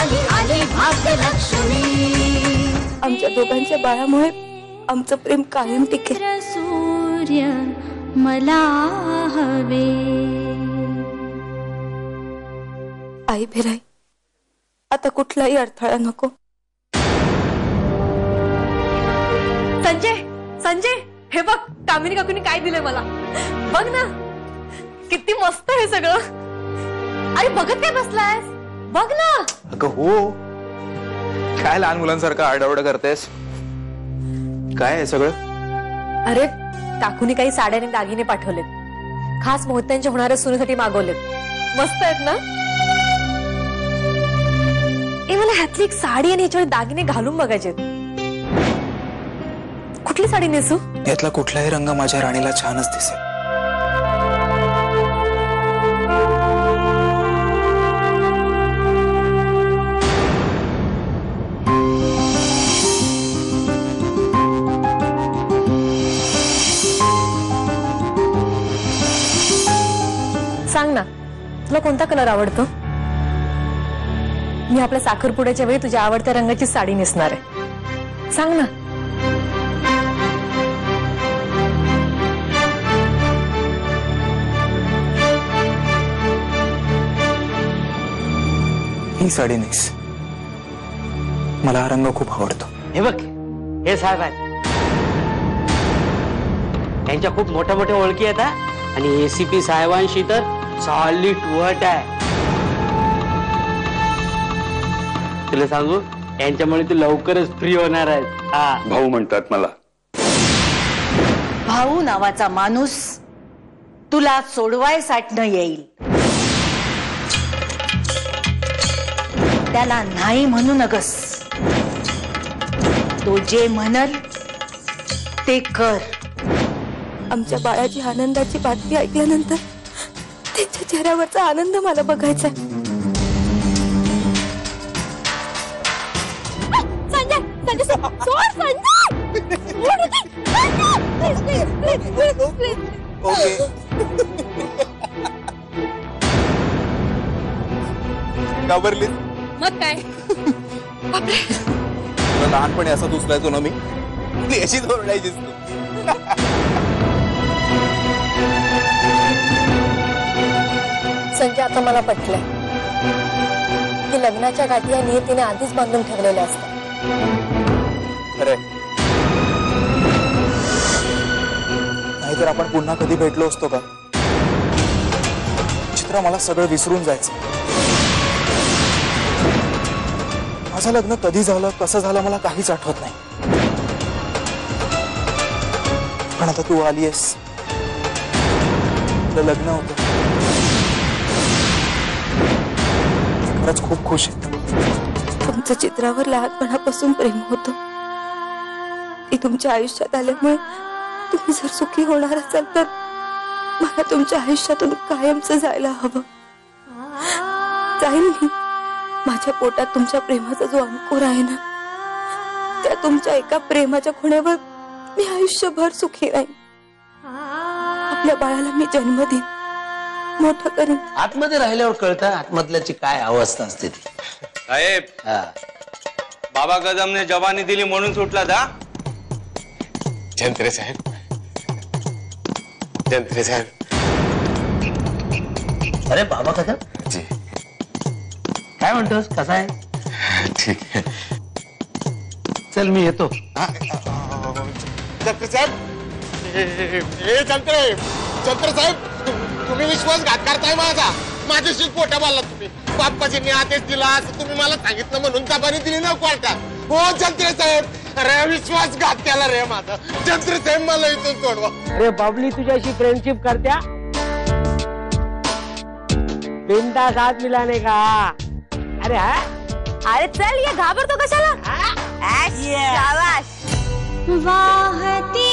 आली आली भाग्यलक्ष्मी. आमच्या दोघांच्या बाळामुळे आमचं प्रेम कायम टिकेल. सूर्य मला हवे. आई भिराई, आता कुठलाही अडथळा नको. संजय संजय, हे बघ कामिनी काकूनी काय दिलंय मला. बघ ना किती मस्त हे सगळं. अरे बघत काय बसलायस, बघ ना. अगं हो, काय लहान मुलांसारखं आरडाओरडा करतेस? काय आहे सगळं? अरे काकूनी काही साड्या आणि दागिने पाठवलेत, खास मोहत्यांच्या होणाऱ्या सुनेसाठी मागवलेत. मस्त आहेत ना? ए मला ह्यातली एक साडी आणि ह्याच्यावर दागिने घालून बघायचे. कुठली साडी नेसू? यातला कुठलाही रंग माझ्या राणीला छानच दिसेल. सांग ना, तुला कोणता कलर आवडतो? मी आपल्या साखरपुड्याच्या वेळी तुझ्या आवडत्या रंगाची साडी नेसणार आहे. सांग ना. ही साडी नेस, मला हा रंग खूप आवडतो. हे बघ, हे साहेब आहेत, त्यांच्या खूप मोठ्या मोठ्या ओळखी आहेत आणि एसीपी साहेबांशी तर सॉलिड वट आहे. तुला सांगू, यांच्यामुळे तू लवकरच फ्री होणार आहेस. हा, भाऊ म्हणतात मला. भाऊ नावाचा माणूस तुला सोडवायसाठी येईल, त्याला नाही म्हणू नगस. तो जे म्हणल ते कर. आमच्या बाळाची आनंदाची बातमी ऐकल्यानंतर त्यांच्या चेहऱ्यावरचा आनंद मला बघायचा. संजय संजय सोड संजय. घाबरली? मग काय, तुला लहानपणी असं दुसरायचो ना मी, अशीच ओरडायचीस तू. संजय आता मला पटलंय की लग्नाच्या गाठी या नियतीने आधीच बांधून ठेवलेल्या असतात. अरे नाहीतर आपण पुन्हा कधी भेटलो असतो का? चित्रा, मला सगळं विसरून जायचं. माझं लग्न कधी झालं, कसं झालं, मला काहीच आठवत नाही. पण आता तू आलीयस, तुझं लग्न होतं, खरंच खूप खुश आहे. तुमचं चित्रावर लहानपणापासून प्रेम होतं. ती तुमच्या आयुष्यात आल्यामुळे तुम्ही जर सुखी होणार असाल तर मला तुमच्या आयुष्यातून कायमचं जायला हवं. जाईल मी. माझ्या पोटात तुमच्या प्रेमाचा जो अंकुर आहे ना, त्या तुमच्या एका प्रेमाच्या खुणेवर मी आयुष्यभर सुखी राहीन. आपल्या बाळाला मी जन्म देईन, मोठं करीन. आतमध्ये राहिल्यावर कळतं आतमधल्याची काय अवस्था असते ती. साहेब, बाबा कदमने जवानी दिली म्हणून सुटला था. जंत्रे साहेब, जंत्रे साहेब. अरे बाबा कदम जी, काय म्हणतोस, कसा आहे? ठीक आहे. चल मी येतो. जंत्रे साहेब, जंत्रे साहेब, तुम्ही विश्वासघात करताय माझा. माझ्याशी पोटा बोलला तुम्ही. बाप्पाजींनी आदेश दिला असं तुम्ही मला सांगितलं म्हणून जबानी दिली ना कोर्टात. हो जंत्रे साहेब, अरे विश्वासघात केला रे माझा. जंत्रे साहेब, मला इथून सोडवा. अरे बाबली तुझ्याशी फ्रेंडशिप करत्या, बिनधास्त हात मिलाने का. अरे हा, अरे चल, ये घाबरतो कशाला. वाहती